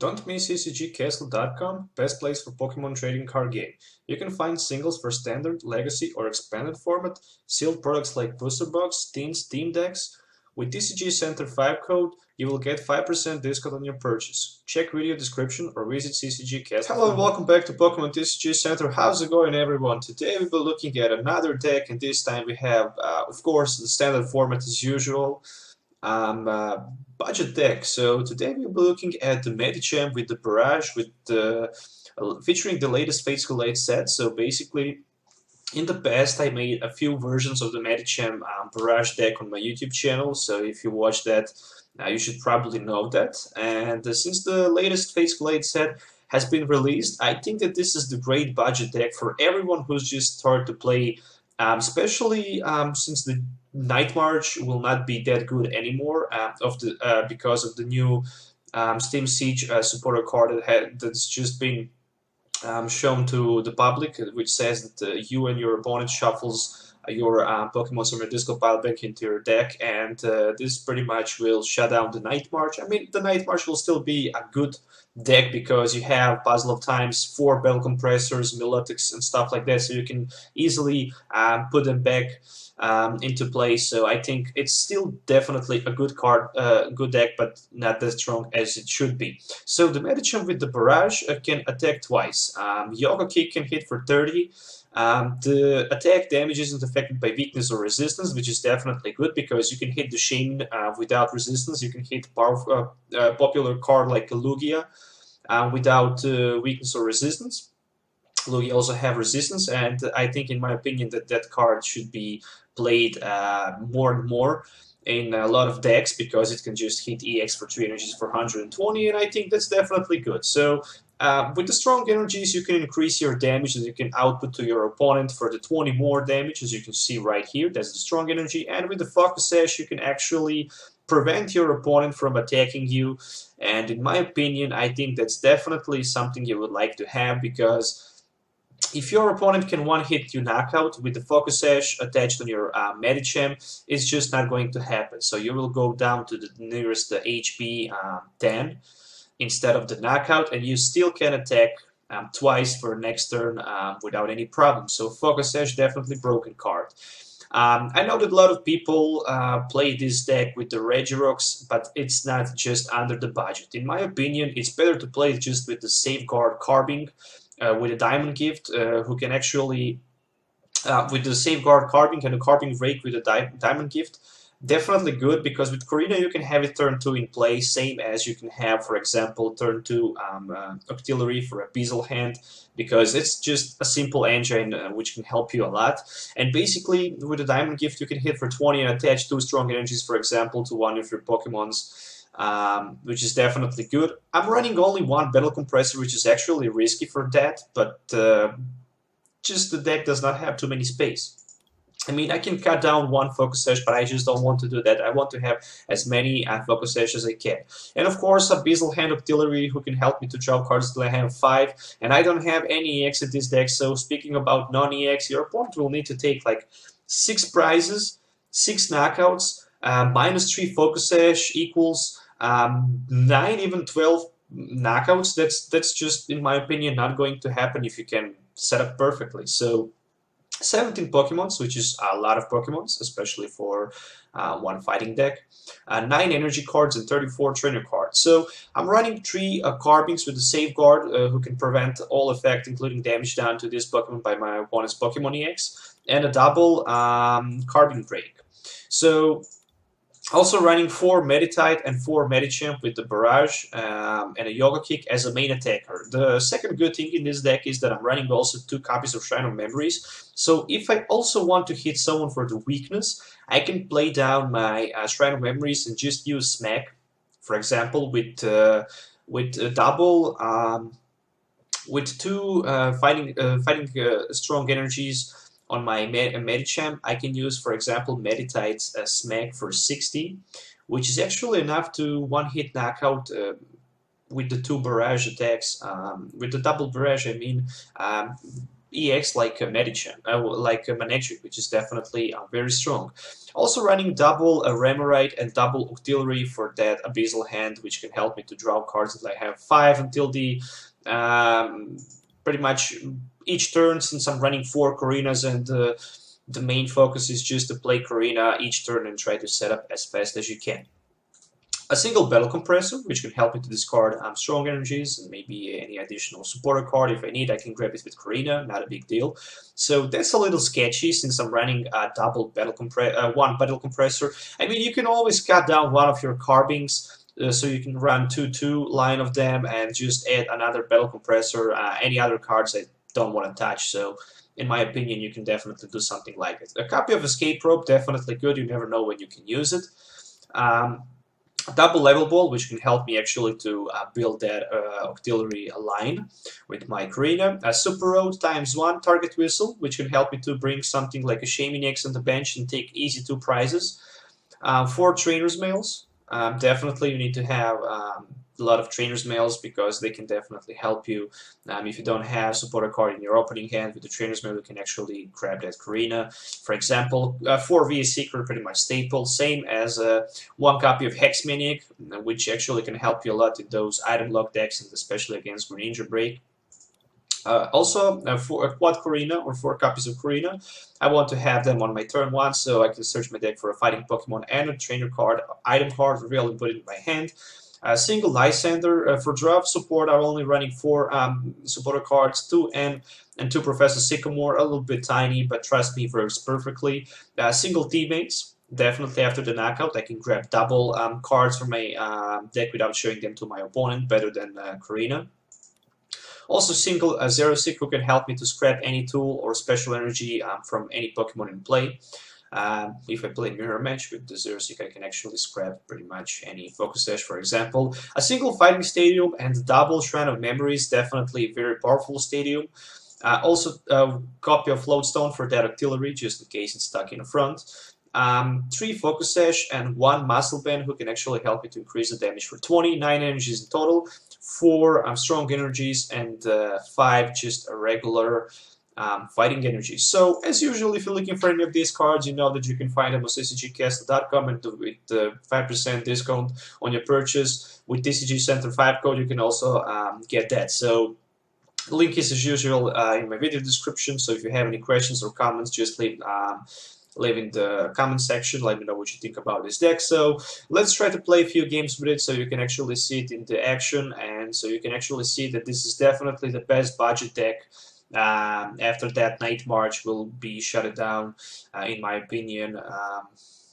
Don't miss CCGCastle.com, best place for Pokemon trading card game. You can find singles for standard, legacy, or expanded format, sealed products like booster box, teams, team decks. With TCG Center 5 code, you will get 5% discount on your purchase. Check video description or visit CCGCastle. Hello and welcome back to Pokemon TCG Center. How's it going, everyone? Today we'll be looking at another deck, and this time we have, of course, the standard format as usual. Budget deck. So today we'll be looking at the Medicham with the Barrage, with featuring the latest Fates Collide set. So basically, in the past I made a few versions of the Medicham Barrage deck on my YouTube channel. So if you watch that, you should probably know that. And since the latest Fates Collide set has been released, I think that this is the great budget deck for everyone who's just started to play, especially since the Night March will not be that good anymore because of the new Steam Siege supporter card that's just been shown to the public, which says that you and your opponent shuffles your Pokemon from your discard pile back into your deck, and this pretty much will shut down the Night March. I mean, the Night March will still be a good deck because you have Puzzle of Times, 4 Battle Compressors, Milotics, and stuff like that, so you can easily put them back into play. So I think it's still definitely a good card, good deck, but not as strong as it should be. So the Medicham with the Barrage can attack twice. Yoga Kick can hit for 30. The attack damage isn't affected by weakness or resistance, which is definitely good because you can hit the Shane without resistance. You can hit popular card like Lugia without weakness or resistance. Lugia also have resistance, and I think, in my opinion, that card should be played more and more in a lot of decks because it can just hit EX for 3 energies for 120, and I think that's definitely good. So with the strong energies, you can increase your damage that you can output to your opponent for the 20 more damage, as you can see right here. That's the strong energy. And with the Focus Sash, you can actually prevent your opponent from attacking you. And in my opinion, I think that's definitely something you would like to have, because if your opponent can one-hit you knockout with the Focus Sash attached on your Medicham, it's just not going to happen. So you will go down to the nearest HP 10 instead of the knockout, and you still can attack twice for next turn without any problem. So Focus Sash, definitely broken card. I know that a lot of people play this deck with the Regirox, but it's not just under the budget. In my opinion, it's better to play just with the Safeguard Carbink with a Diamond Gift, who can actually, with the Safeguard Carbink and a Carbink Rake with a Diamond Gift, definitely good, because with Korrina you can have it turn 2 in play, same as you can have, for example, turn 2 Octillery for a Beazle hand, because it's just a simple engine which can help you a lot. And basically, with a Diamond Gift, you can hit for 20 and attach 2 strong energies, for example, to one of your Pokemons, which is definitely good. I'm running only 1 Battle Compressor, which is actually risky for that, but just the deck does not have too many space. I mean, I can cut down 1 Focus Sash, but I just don't want to do that. I want to have as many Focus Sash as I can. And of course, a Beazle Hand Octillery who can help me to draw cards till I have 5. And I don't have any EX in this deck, so speaking about non-EX, your opponent will need to take like 6 prizes, 6 knockouts, -3 Focus Sash equals 9, even 12 knockouts. That's just, in my opinion, not going to happen if you can set up perfectly. So 17 Pokemons, which is a lot of Pokemons, especially for one fighting deck, 9 energy cards, and 34 trainer cards. So I'm running 3 Carbinks with the Safeguard, who can prevent all effect, including damage done to this Pokemon by my opponent's Pokemon EX, and a double Carbink Break. So also running 4 Meditite and 4 Medicham with the Barrage and a Yoga Kick as a main attacker. The second good thing in this deck is that I'm running also 2 copies of Shrine of Memories. So if I also want to hit someone for the weakness, I can play down my Shrine of Memories and just use Smack, for example, with a double, with 2 fighting strong energies. On my Medicham, I can use, for example, Meditite's Smack for 60, which is actually enough to one-hit knockout with the 2 Barrage attacks. With the double Barrage, I mean, EX like Medicham, like Manectric, which is definitely very strong. Also running double Remoraid and double Octillery for that Abyssal hand, which can help me to draw cards that I have 5 until the pretty much each turn, since I'm running 4 Korrinas and the main focus is just to play Korrina each turn and try to set up as fast as you can. A single Battle Compressor, which can help me to discard Strong Energies and maybe any additional supporter card. If I need, I can grab it with Korrina, not a big deal. So that's a little sketchy since I'm running a double one Battle Compressor. I mean, you can always cut down one of your Carbinks, so you can run 2-2 line of them and just add another Battle Compressor, any other cards I don't want to touch. So in my opinion, you can definitely do something like it. A copy of Escape Rope, definitely good. You never know when you can use it. Double Level Ball, which can help me actually to build that Octillery line with my Korrina. A Super Rod ×1 target whistle, which can help me to bring something like a Shaymin on the bench and take easy 2 prizes. 4 Trainers Mails. Definitely you need to have a lot of Trainers Mails because they can definitely help you. If you don't have supporter card in your opening hand, with the Trainers Mail you can actually grab that Korrina. For example, 4 via Seeker, pretty much staple, same as 1 copy of Hex Maniac, which actually can help you a lot in those item lock decks, and especially against Greninja Break. Also, for a quad Korrina or 4 copies of Korrina, I want to have them on my turn 1, so I can search my deck for a fighting Pokemon and a trainer card, item card, reveal and put it in my hand. A single Lysandre for draft support. I'm only running 4 supporter cards, 2 N and 2 Professor Sycamore, a little bit tiny, but trust me, works perfectly. Single Teammates. Definitely after the knockout, I can grab double cards from my deck without showing them to my opponent, better than Korrina. Also single Xerosic, who can help me to scrap any tool or special energy from any Pokemon in play. If I play Mirror Match with the Xerosic, I can actually scrap pretty much any Focus Sash, for example. A single Fighting Stadium and double Shrine of Memories, definitely a very powerful stadium. Also a copy of Float Stone for that Octillery, just in case it's stuck in the front. 3 Focus Sash and 1 Muscle Band, who can actually help me to increase the damage for 20, 9 energies in total, 4 Strong Energies, and 5 just a regular Fighting Energies. So, as usual, if you're looking for any of these cards, you know that you can find them on CCGCastle.com, and with the 5% discount on your purchase with TCG Center 5 code, you can also get that. So, the link is as usual in my video description, so if you have any questions or comments, just leave in the comment section. Let me know what you think about this deck. So let's try to play a few games with it so you can actually see it in the action, and so you can actually see that this is definitely the best budget deck. After that, Night March will be shut down, in my opinion.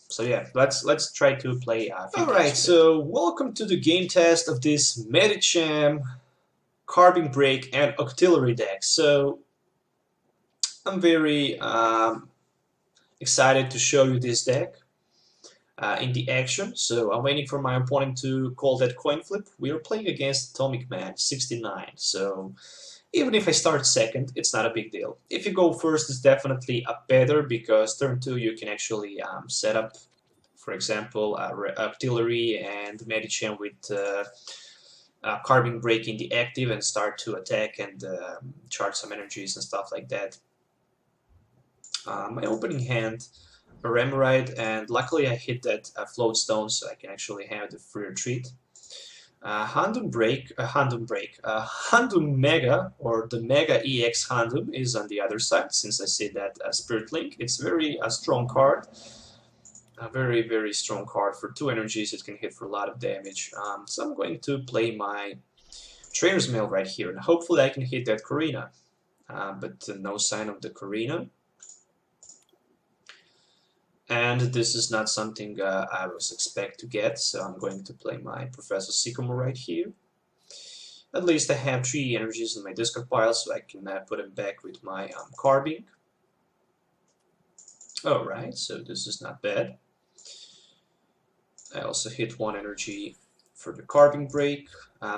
So yeah, let's try to play a few games. Alright, so welcome to the game test of this Medicham, Carbink Break, and Octillery deck. So I'm very excited to show you this deck in the action. So I'm waiting for my opponent to call that coin flip. We are playing against Atomic Man 69. So even if I start second, it's not a big deal. If you go first, it's definitely a better, because turn 2 you can actually set up, for example, Octillery and Medicham with Carbink Break in the active and start to attack and charge some energies and stuff like that. My opening hand, a Remoraid, and luckily I hit that Float Stone, so I can actually have the free retreat. Handum Mega, or the Mega EX Handum, is on the other side, since I see that Spirit Link. It's very strong card, a very, very strong card. For 2 energies, it can hit for a lot of damage. So I'm going to play my Trainer's Mail right here, and hopefully I can hit that Korrina. But no sign of the Korrina. And this is not something I was expect to get, so I'm going to play my Professor Sycamore right here. At least I have 3 energies in my discard pile, so I can put them back with my Carbink. Alright, so this is not bad. I also hit 1 energy for the Carbink Break.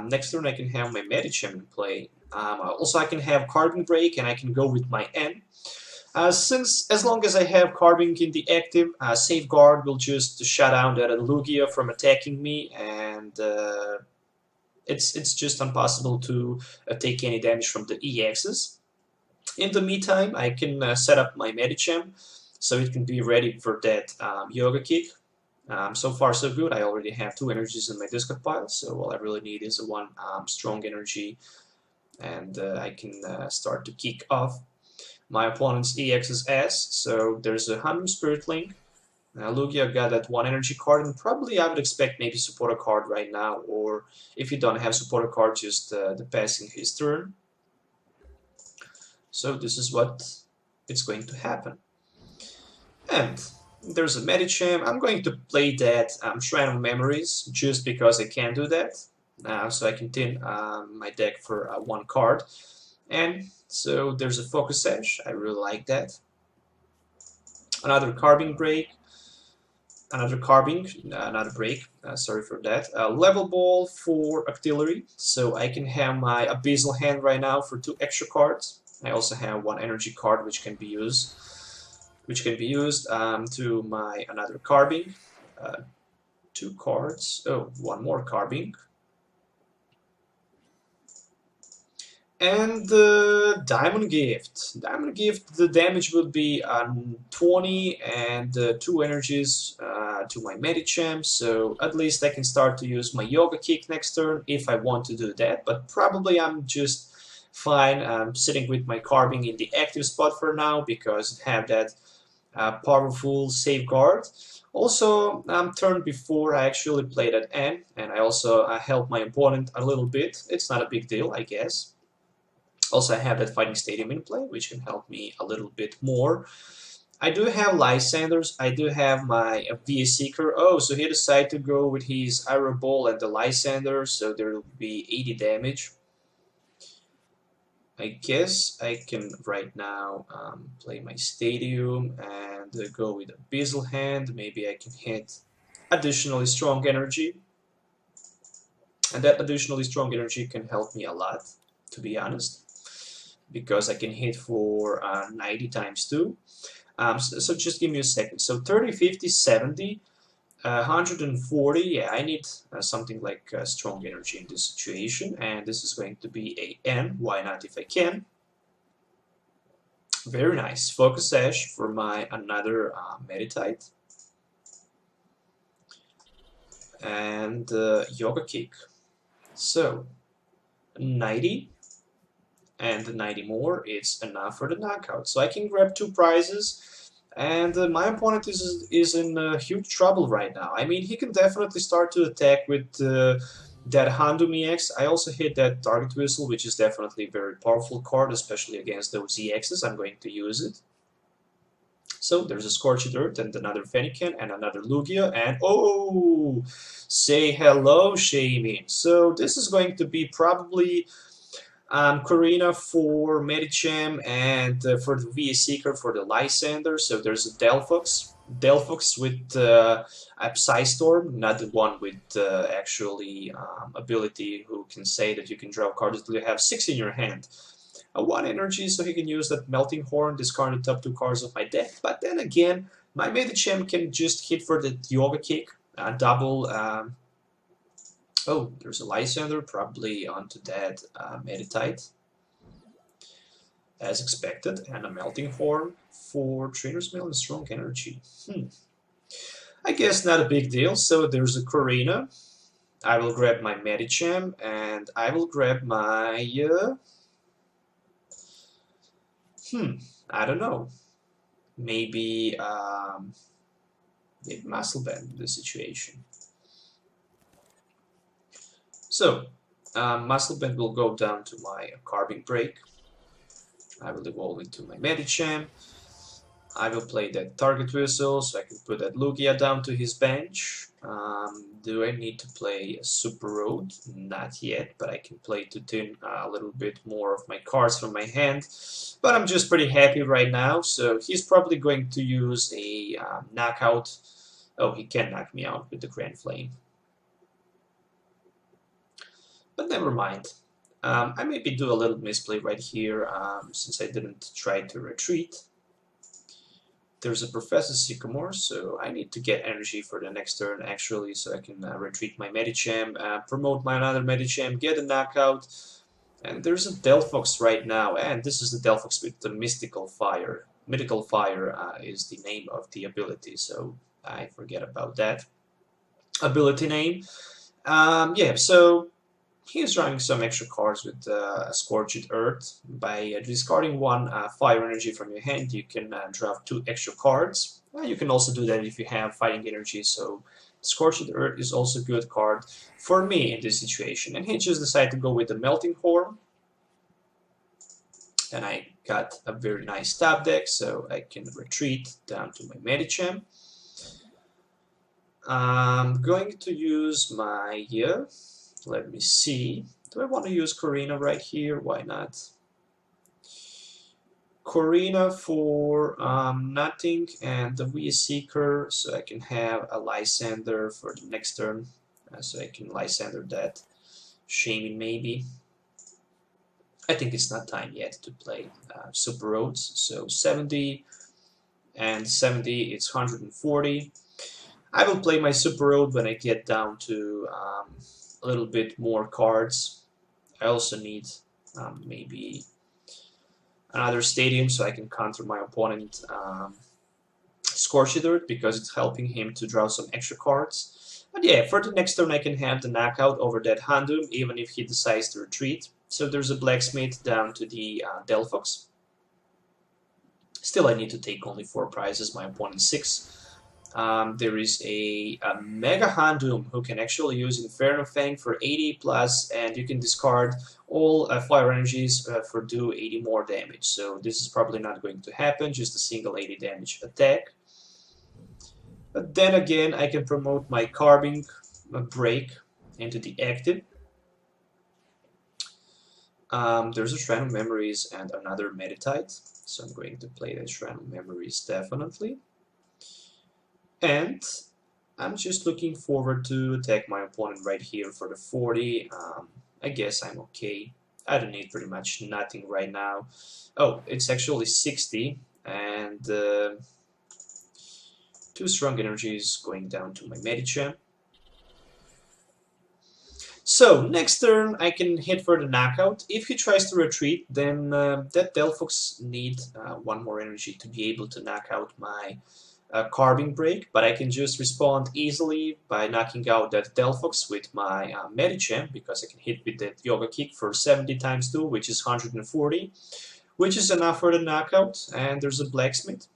Next turn I can have my Medicham in play. Also I can have Carbink Break, and I can go with my N. Since as long as I have Carbink in the active, Safeguard will just shut down that Lugia from attacking me, and it's just impossible to take any damage from the EXs. In the meantime, I can set up my Medicham so it can be ready for that Yoga Kick. So far so good. I already have 2 energies in my discard pile, so all I really need is one strong energy, and I can start to kick off my opponent's EX's S. So there's a Hanum Spirit Link. Lugia got that 1 energy card, and probably I would expect maybe supporter card right now, or if you don't have supporter card, just the passing his turn. So this is what it's going to happen. And there's a Medicham. I'm going to play that Shrine of Memories just because I can do that. So I can thin my deck for 1 card. And so there's a Focus Sash. I really like that. Another Carbink break. Another break. Sorry for that. Level Ball for Octillery. So I can have my Abyssal hand right now for 2 extra cards. I also have 1 energy card which can be used. To my another Carbink. 2 cards. Oh, 1 more Carbink. And the Diamond Gift. Diamond Gift, the damage would be 20 and 2 energies to my Medicham, so at least I can start to use my Yoga Kick next turn if I want to do that, but probably I'm just fine sitting with my Carbink in the active spot for now because it have that powerful safeguard. Also, turn before I actually played at N, and I also helped my opponent a little bit. It's not a big deal, I guess. Also, I have that Fighting Stadium in play, which can help me a little bit more. I do have Lysandres. I do have my VA Seeker. Oh, so he decided to go with his Aero Ball and the Lysandre, so there will be 80 damage. I guess I can right now play my Stadium and go with Abyssal hand. Maybe I can hit additionally Strong Energy. And that additionally Strong Energy can help me a lot, to be honest, because I can hit for 90 times 2. So just give me a second. So 30, 50, 70, 140. Yeah, I need something like Strong Energy in this situation. And this is going to be a N. Why not if I can? Very nice. Focus Sash for my another Meditite. And Yoga Kick. So 90. And 90 more is enough for the knockout. So I can grab 2 prizes, and my opponent is in huge trouble right now. I mean, he can definitely start to attack with that Handum EX. I also hit that Target Whistle, which is definitely a very powerful card, especially against those EXs. I'm going to use it. So there's a Scorched Earth and another Fennekin and another Lugia, and oh, say hello, Shamin. So this is going to be probably Korrina for Medicham and for the VA Seeker for the Lysandre. So there's a Delphox with a Psystorm, not the one with actually ability who can say that you can draw cards until you have 6 in your hand. 1 energy, so he can use that Melting Horn, discard the top 2 cards of my deck. But then again, my Medicham can just hit for the Yoga Kick, double. Oh, there's a Lysandre, probably onto that Meditite, as expected, and a Melting Horn for Trainers Mail and Strong Energy. I guess not a big deal. So there's a Korrina. I will grab my Medicham, and I will grab my... I don't know. Maybe Muscle Band in this situation. So, Muscle Band will go down to my Carbink break. I will evolve into my Medicham. I will play that Target Whistle, so I can put that Lugia down to his bench. Do I need to play a Super Rod? Not yet, but I can play to thin a little bit more of my cards from my hand. But I'm just pretty happy right now, so he's probably going to use a knockout. Oh, he can knock me out with the Grand Flame. But never mind. I maybe do a little misplay right here since I didn't try to retreat. There's a Professor Sycamore, so I need to get energy for the next turn actually, so I can retreat my Medicham, promote my another Medicham, get a knockout, And there's a Delphox right now, and this is the Delphox with the Mystical Fire. Mythical Fire is the name of the ability, so I forget about that ability name. Yeah, so he's running some extra cards with Scorched Earth. By discarding one fire energy from your hand, you can draw 2 extra cards. You can also do that if you have fighting energy, so Scorched Earth is also a good card for me in this situation. And he just decided to go with the Melting Horn. And I got a very nice top deck, so I can retreat down to my Medicham. I'm going to use my, let me see, do I want to use Korrina right here? Why not? Korrina for nothing, and the VS Seeker, so I can have a Lysandre for the next turn, so I can Lysandre that Shaman maybe. I think it's not time yet to play Super Roads, so 70 and 70, it's 140. I will play my Super Road when I get down to a little bit more cards. I also need maybe another stadium so I can counter my opponent Scorched Earth because it's helping him to draw some extra cards. But yeah, for the next turn I can have the knockout over that Houndoom even if he decides to retreat. So there's a Blacksmith down to the Delphox. Still I need to take only 4 prizes, my opponent 6. There is a Mega Houndoom who can actually use Inferno Fang for 80 plus, and you can discard all fire energies for do 80 more damage. So this is probably not going to happen, just a single 80 damage attack. But then again, I can promote my Carbink Break into the active. There's a Shrine of Memories and another Meditite, so I'm going to play the Shrine of Memories definitely. And I'm just looking forward to attack my opponent right here for the 40. I guess I'm okay. I don't need pretty much nothing right now. Oh, it's actually 60, and 2 Strong Energies going down to my Medicham. So, next turn I can hit for the knockout. If he tries to retreat, then that Delphox needs 1 more energy to be able to knock out my Carbink Break, but I can just respond easily by knocking out that Delphox with my Medicham, because I can hit with that Yoga Kick for 70 times 2, which is 140, which is enough for the knockout, and there's a Blacksmith.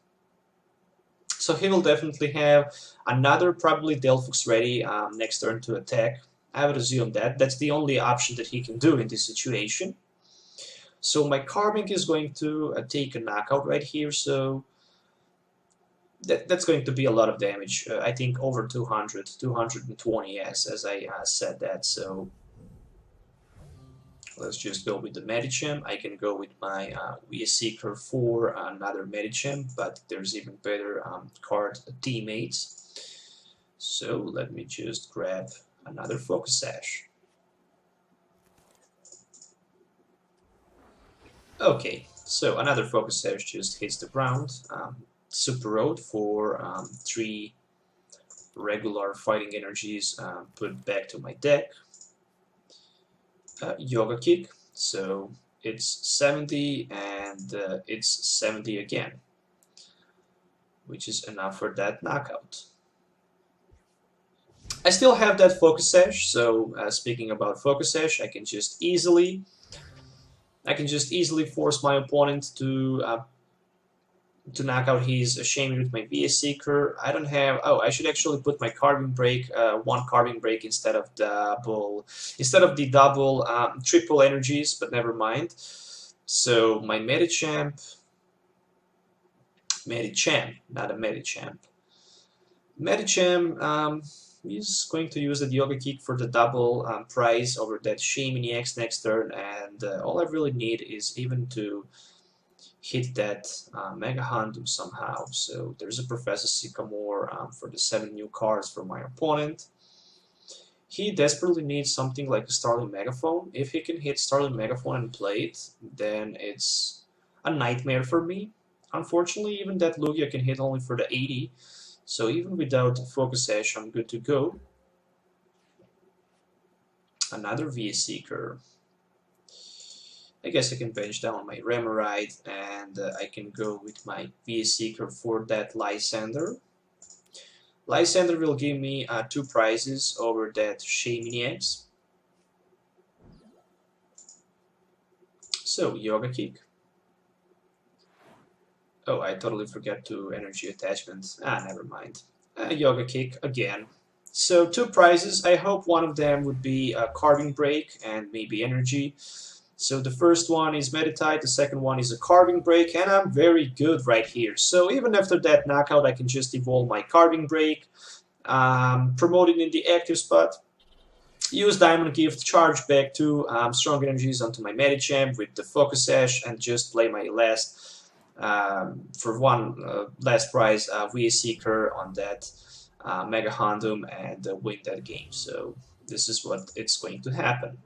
So he will definitely have another probably Delphox ready next turn to attack. I would assume that. That's the only option that he can do in this situation. So my Carbink is going to take a knockout right here, so that's going to be a lot of damage. I think over 200, 220, yes, as I said that. So let's just go with the Medicham. I can go with my VS Seeker for another Medicham, but there's even better card Teammates. So let me just grab another Focus Sash. Okay, so another Focus Sash just hits the ground. Super Road for 3 regular fighting energies put back to my deck. Yoga Kick, so it's 70 and it's 70 again, which is enough for that knockout. I still have that Focus Sash, so speaking about Focus Sash, I can just easily force my opponent to knock out his Shaman with my VS Seeker. I don't have. Oh, I should actually put my Carbink Break, 1 Carbink Break instead of the double triple energies, but never mind. So my Medicham, not a Medicham. Medicham is going to use the Yoga Kick for the double prize over that Shaman EX next turn, and all I really need is even to hit that Mega Houndoom somehow. So there's a Professor Sycamore for the 7 new cards for my opponent. He desperately needs something like a Starling Megaphone. If he can hit Starling Megaphone and play it, then it's a nightmare for me. Unfortunately, even that Lugia can hit only for the 80. So even without Focus Sash, I'm good to go. Another VS Seeker. I guess I can bench down my Remoraid, and I can go with my VS Seeker for that Lysandre. Lysandre will give me 2 prizes over that Hex Maniac. So, Yoga Kick. Oh, I totally forgot to energy attachment. Never mind. Yoga Kick again. So 2 prizes. I hope one of them would be a Carbink Break and maybe energy. So the first one is Meditite, the second one is a Carbink Break, and I'm very good right here. So even after that knockout, I can just evolve my Carbink Break, promote it in the active spot, use Diamond Gift, charge back 2 Strong Energies onto my Medicham with the Focus Sash, and just play my last, for one last prize, VS Seeker on that Mega Houndoom and win that game. So this is what it's going to happen.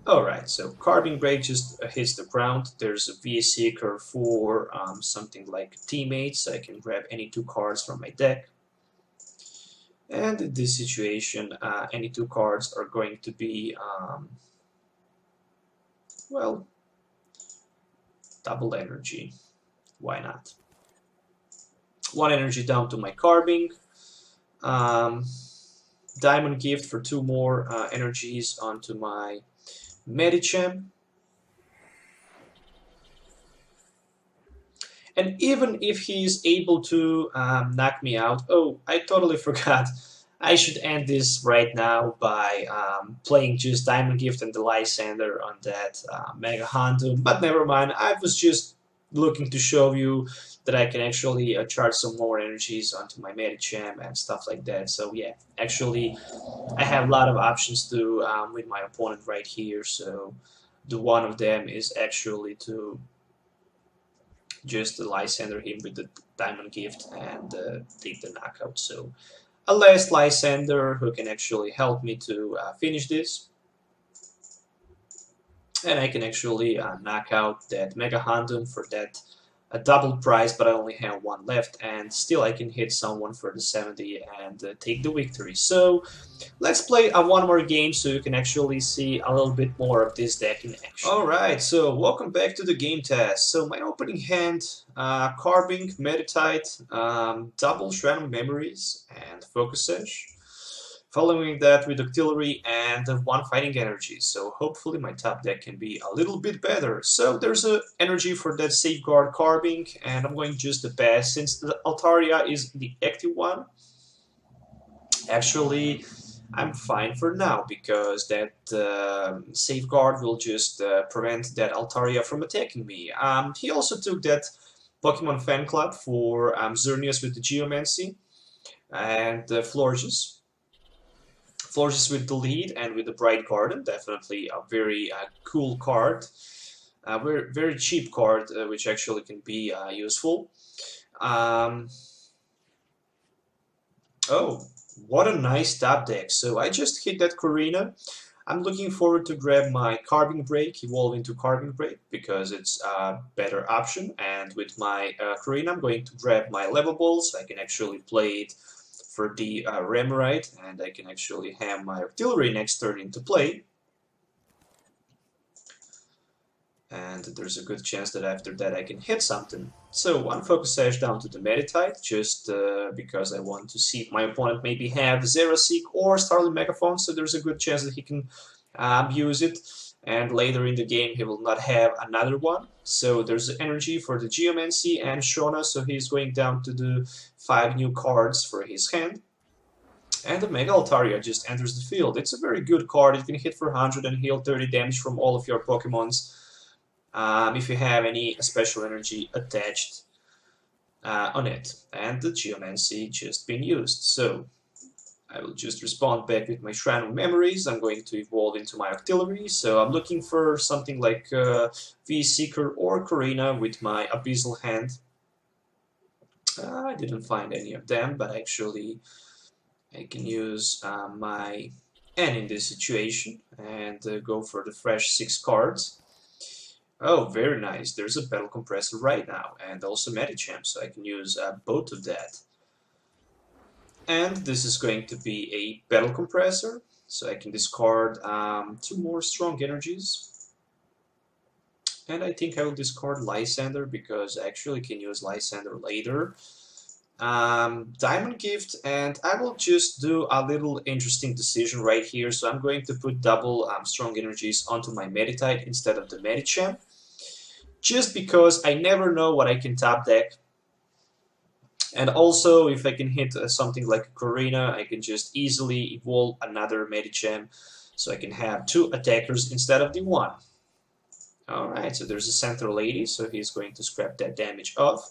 Alright, so Carbink Break just hits the ground. There's a VS Seeker for something like Teammates. I can grab any 2 cards from my deck. And in this situation, any 2 cards are going to be, well, double energy. Why not? 1 energy down to my Carbink. Diamond Gift for 2 more energies onto my Medicham. And even if he's able to knock me out, oh, I totally forgot. I should end this right now by playing just Diamond Gift and the Lysandre on that Mega Houndoom, but never mind. I was just looking to show you that I can actually charge some more energies onto my Medicham and stuff like that. So yeah, actually I have a lot of options to win my opponent right here. So the one of them is actually to just Lysandre him with the Diamond Gift and take the knockout. So a last Lysandre who can actually help me to finish this. And I can actually knock out that Mega Houndoom for that double prize, but I only have 1 left, and still I can hit someone for the 70 and take the victory. So let's play 1 more game so you can actually see a little bit more of this deck in action. Alright, so welcome back to the game test. So my opening hand, Carbink, Meditite, double Shrine of Memories and Focus Sash. Following that with Octillery and 1 Fighting Energy, so hopefully my top deck can be a little bit better. So there's an energy for that Safeguard Carbink, and I'm going just to pass since the Altaria is the active one. Actually, I'm fine for now because that Safeguard will just prevent that Altaria from attacking me. He also took that Pokemon Fan Club for Xerneas with the Geomancy and Florges. Florges with the lead and with the Bright Garden, definitely a very cool card, very cheap card, which actually can be useful. Oh, what a nice top deck! So I just hit that Korrina. I'm looking forward to grab my Carbink Break, evolve into Carbink Break because it's a better option. And with my Korrina, I'm going to grab my Level Ball so I can actually play it for the Remoraid, and I can actually have my Octillery next turn into play. And there's a good chance that after that I can hit something. So 1 Focus Sash down to the Meditite, just because I want to see if my opponent maybe have Xerosic or Starling Megaphone, so there's a good chance that he can use it. And later in the game he will not have another one. So there's energy for the Geomancy and Shona, so he's going down to the 5 new cards for his hand. And the Mega Altaria just enters the field. It's a very good card. It can hit for 100 and heal 30 damage from all of your Pokemons if you have any special energy attached on it. And the Geomancy just been used. So I will just respond back with my Shrine of Memories. I'm going to evolve into my Octillery, so I'm looking for something like VS Seeker or Korrina with my Abyssal hand. I didn't find any of them, but actually I can use my N in this situation and go for the fresh 6 cards. Oh, very nice. There's a Battle Compressor right now, and also Medicham, so I can use both of that. And this is going to be a Battle Compressor. So I can discard 2 more Strong Energies. And I think I will discard Lysandre because I actually can use Lysandre later. Diamond Gift, and I will just do a little interesting decision right here. So I'm going to put double Strong Energies onto my Meditite instead of the Medicham, just because I never know what I can top deck. And also, if I can hit something like Korrina, I can just easily evolve another Medicham, so I can have 2 attackers instead of the 1. Alright, so there's a Central Lady, so he's going to scrap that damage off.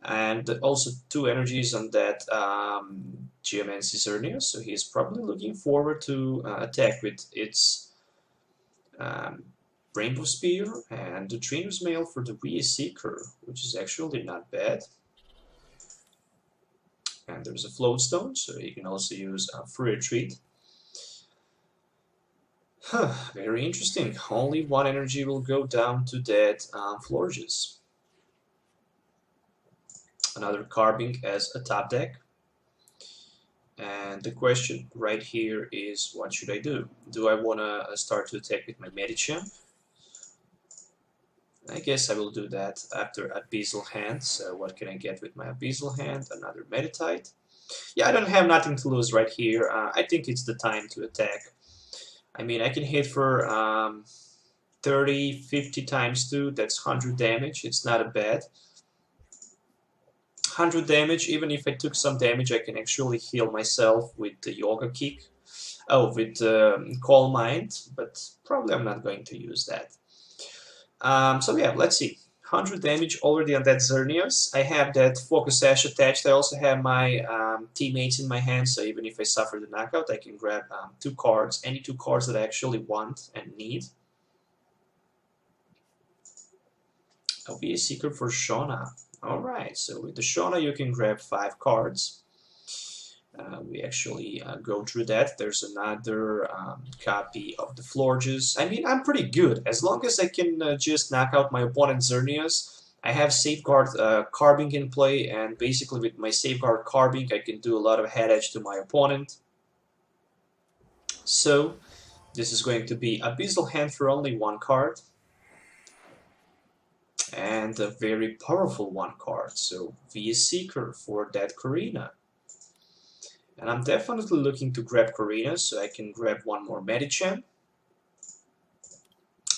And also 2 energies on that Geomancy Xerneas, so he's probably looking forward to attack with its Rainbow Spear and the Trainers Mail for the Seeker, which is actually not bad. And there's a Float Stone, so you can also use Free Retreat. Very interesting. Only 1 energy will go down to that Florges. Another Carbink as a top deck. And the question right here is, what should I do? Do I want to start to attack with my Medicham? I guess I will do that after Abyssal Hand. So what can I get with my Abyssal Hand? Another Meditite. Yeah, I don't have nothing to lose right here. I think it's the time to attack. I mean, I can hit for 30, 50 times 2. That's 100 damage. It's not a bad. 100 damage, even if I took some damage, I can actually heal myself with the Yoga Kick. Oh, with Calm Mind, but probably I'm not going to use that. So yeah, let's see. 100 damage already on that Xerneas. I have that Focus Sash attached. I also have my teammates in my hand, so even if I suffer the knockout, I can grab 2 cards, any 2 cards that I actually want and need. I'll be a Seeker for Shauna. Alright, so with the Shauna you can grab 5 cards. We actually go through that. There's another copy of the Florges. I mean, I'm pretty good. As long as I can just knock out my opponent Xerneas, I have Safeguard Carbink in play, and basically with my Safeguard Carbink I can do a lot of head edge to my opponent. So, this is going to be Abyssal Hand for only 1 card. And a very powerful 1 card, so be a Seeker for that Korrina. And I'm definitely looking to grab Korrina, so I can grab 1 more Medicham.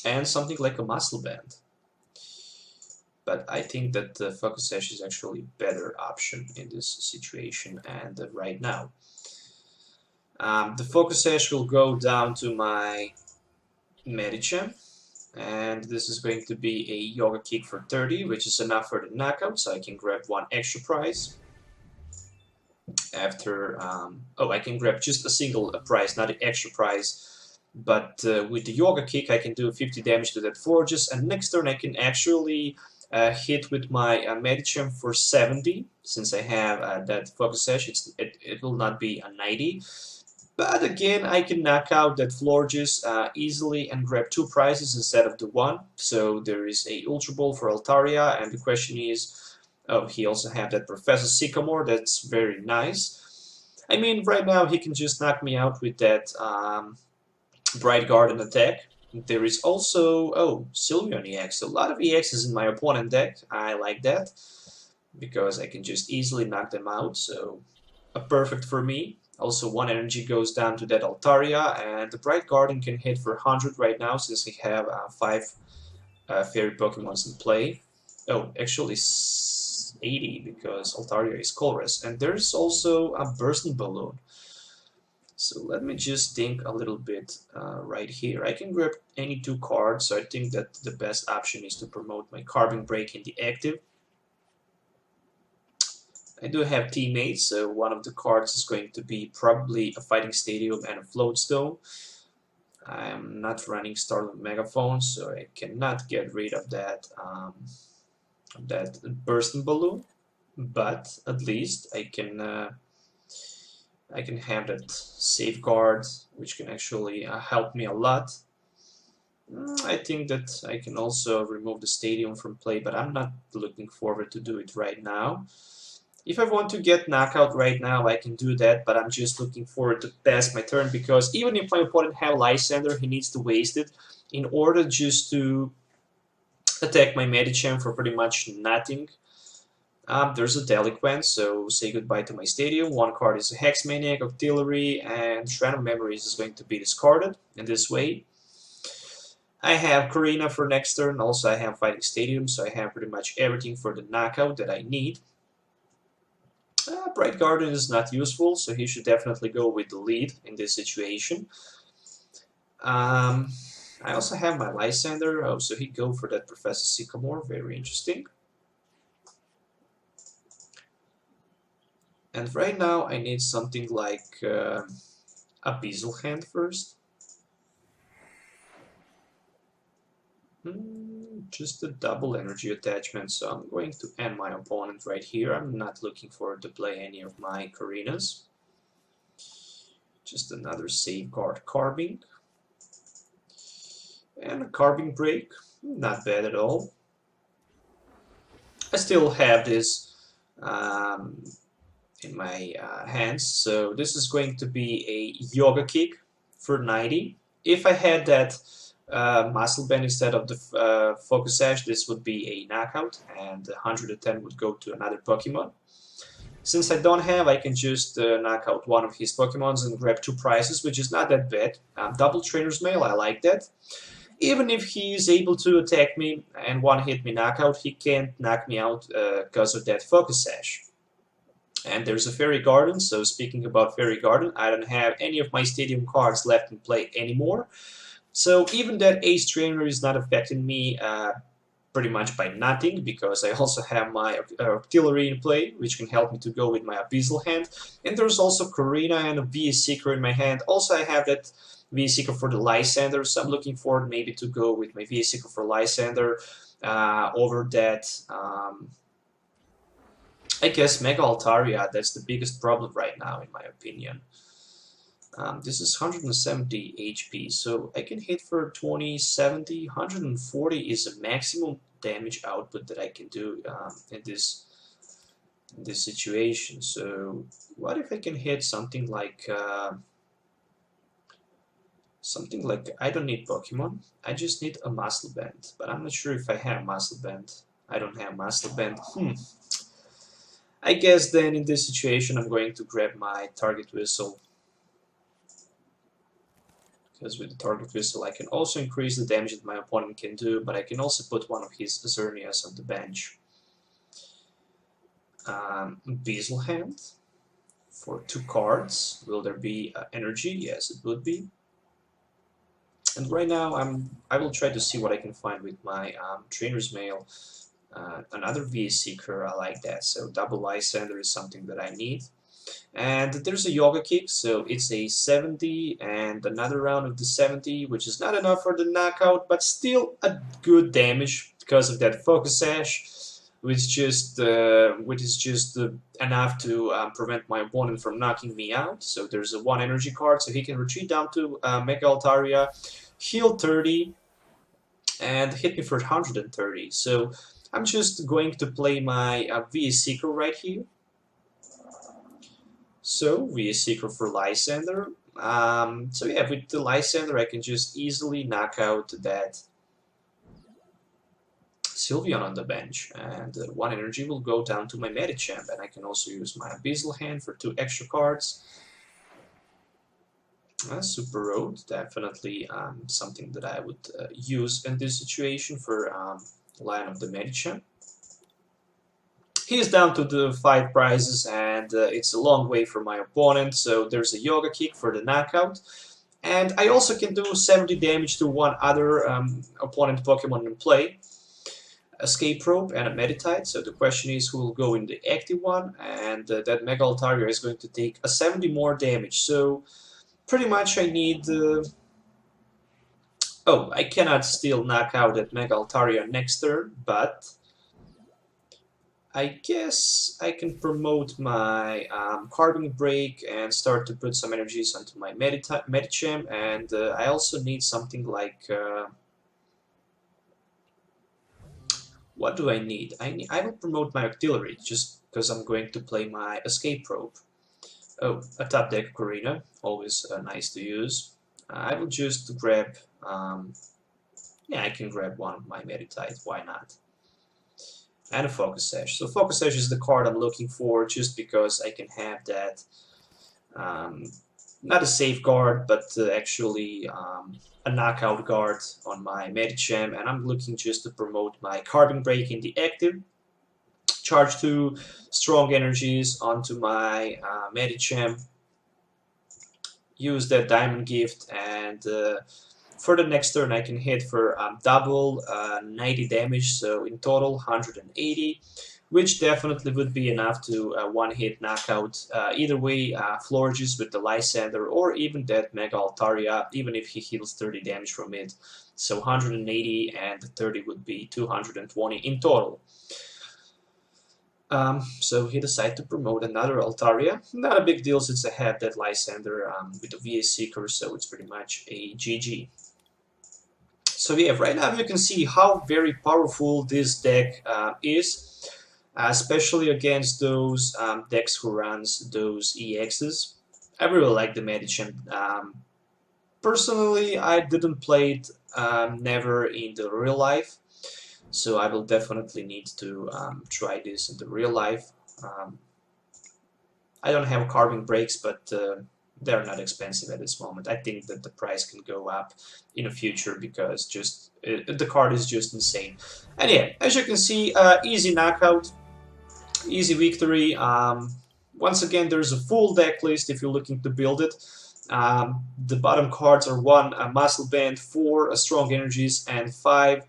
And something like a Muscle Band. But I think that the Focus Sash is actually a better option in this situation and right now. The Focus Sash will go down to my Medicham. And this is going to be a Yoga Kick for 30, which is enough for the knockout, so I can grab 1 extra prize. After, oh, I can grab just a single prize, not an extra prize. But with the Yoga Kick, I can do 50 damage to that Florges, and next turn I can actually hit with my Medicham for 70, since I have that Focus Sash. It will not be a 90. But again, I can knock out that Florges easily and grab 2 prizes instead of the 1. So there is a Ultra Ball for Altaria, and the question is, oh, he also have that Professor Sycamore. That's very nice. I mean, right now he can just knock me out with that Bright Garden attack. There is also, oh, Sylveon EX. A lot of EXs in my opponent deck. I like that because I can just easily knock them out. So, perfect for me. Also, 1 energy goes down to that Altaria, and the Bright Garden can hit for 100 right now since we have 5 Fairy Pokemons in play. Oh, actually 80 because Altaria is Colress. And there's also a Bursting Balloon. So let me just think a little bit right here. I can grab any 2 cards, so I think that the best option is to promote my Carbink Break in the active. I do have teammates, so one of the cards is going to be probably a Fighting Stadium and a Float Stone. I'm not running Startling Megaphone, so I cannot get rid of that Bursting Balloon. But at least I can have that Safeguard, which can actually help me a lot. I think that I can also remove the Stadium from play, but I'm not looking forward to do it right now. If I want to get knockout right now, I can do that, but I'm just looking forward to pass my turn, because even if my opponent have Lysandre, he needs to waste it in order just to attack my Medicham for pretty much nothing. There's a Delinquent, so say goodbye to my stadium. One card is a Hex Maniac, Octillery, and Shrine of Memories is going to be discarded in this way. I have Korrina for next turn, also I have Fighting Stadium, so I have pretty much everything for the knockout that I need. Bright Garden is not useful, so he should definitely go with the lead in this situation. I also have my Lysandre, oh, so he'd go for that Professor Sycamore, very interesting. And right now I need something like a Beazle hand first. Just a double energy attachment, so I'm going to end my opponent right here. I'm not looking forward to play any of my Korrinas. Just another safeguard Carbink. And a Carbink break, not bad at all. I still have this in my hands, so this is going to be a Yoga Kick for 90. If I had that Muscle Band instead of the Focus Sash, this would be a knockout, and 110 would go to another Pokemon. Since I don't have, I can just knock out one of his Pokemons and grab 2 prizes, which is not that bad. Double Trainers Mail, I like that. Even if he is able to attack me and one-hit me knockout, he can't knock me out because of that Focus Sash. And there's a Fairy Garden, so speaking about Fairy Garden, I don't have any of my Stadium cards left in play anymore. So even that Ace Trainer is not affecting me pretty much by nothing, because I also have my Octillery in play, which can help me to go with my Abyssal hand. And there's also Korrina and a VA Seeker in my hand. Also I have that VA Seeker for the Lysandre, so I'm looking forward maybe to go with my VA Seeker for Lysandre over that, I guess, Mega Altaria. That's the biggest problem right now in my opinion. This is 170 HP, so I can hit for 20, 70, 140 is the maximum damage output that I can do in this situation. So what if I can hit something like I don't need Pokemon, I just need a Muscle Band, but I'm not sure if I have Muscle Band. I don't have Muscle Band. I guess then in this situation I'm going to grab my Target Whistle, because with the Target Whistle I can also increase the damage that my opponent can do, but I can also put one of his Xernias on the bench. Beazle hand for 2 cards. Will there be energy? Yes, it would be. And right now I will try to see what I can find with my Trainers Mail. Another VA Seeker, I like that. So double Lysandre is something that I need. And there's a Yoga Kick, so it's a 70 and another round of the 70, which is not enough for the knockout, but still a good damage because of that Focus Sash, which is just enough to prevent my opponent from knocking me out. So there's a 1 energy card, so he can retreat down to Mega Altaria, heal 30, and hit me for 130. So I'm just going to play my VA Seeker right here. So VA Seeker for Lysandre. So yeah, with the Lysandre I can just easily knock out that Sylveon on the bench, and 1 energy will go down to my Medicham, and I can also use my Abyssal hand for 2 extra cards. Super Rod, definitely something that I would use in this situation for line of the Medicham. He's down to the 5 prizes, and it's a long way for my opponent, so there's a Yoga Kick for the knockout. And I also can do 70 damage to 1 other opponent Pokemon in play. Escape Rope and a Meditite, so the question is who will go in the active one, and that Mega Altaria is going to take a 70 more damage. So pretty much I need... oh, I cannot still knock out that Mega Altaria next turn, but I guess I can promote my Carbink Break and start to put some energies onto my Medicham, and I also need something like... what do I need? I will promote my Octillery just because I'm going to play my Escape Rope. Oh, a top deck Korrina, always nice to use. I will just grab, yeah, I can grab one of my Meditite, why not? And a Focus Sash. So Focus Sash is the card I'm looking for just because I can have that, not a safeguard, but actually a knockout guard on my Medicham, and I'm looking just to promote my Carbink Break in the active. Charge 2 Strong Energies onto my Medicham. Use that Diamond Gift, and for the next turn I can hit for double 90 damage, so in total 180, which definitely would be enough to one-hit knockout either way Florges with the Lysandre or even that Mega Altaria, even if he heals 30 damage from it. So 180 and 30 would be 220 in total. So he decided to promote another Altaria. Not a big deal since I have that Lysandre with the VA Seeker, so it's pretty much a GG. So yeah, right now you can see how very powerful this deck is, especially against those decks who runs those EXs. I really like the Medicham. Personally, I didn't play it never in the real life. So I will definitely need to try this in the real life. I don't have Carbink breaks, but they're not expensive at this moment. I think that the price can go up in the future because just the card is just insane. And yeah, as you can see, easy knockout, easy victory. Once again, there's a full deck list if you're looking to build it. The bottom cards are 1 Muscle Band, 4 Strong Energies, and 5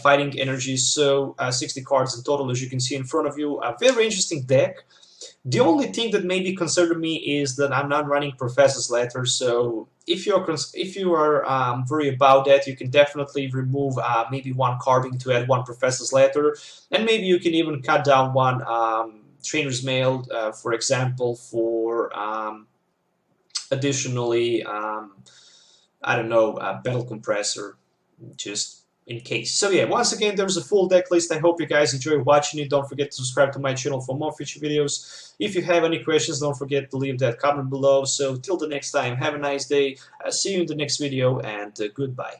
Fighting Energies, so 60 cards in total, as you can see in front of you. A very interesting deck. The only thing that maybe concerned me is that I'm not running Professor's Letter, so if you are worried about that, you can definitely remove maybe 1 Carbink to add 1 Professor's Letter, and maybe you can even cut down 1 Trainers Mail, for example, for additionally, I don't know, Battle Compressor, just in case. So yeah, once again, there's a full deck list. I hope you guys enjoy watching it. Don't forget to subscribe to my channel for more future videos. If you have any questions, don't forget to leave that comment below. So till the next time, have a nice day. See you in the next video, and goodbye.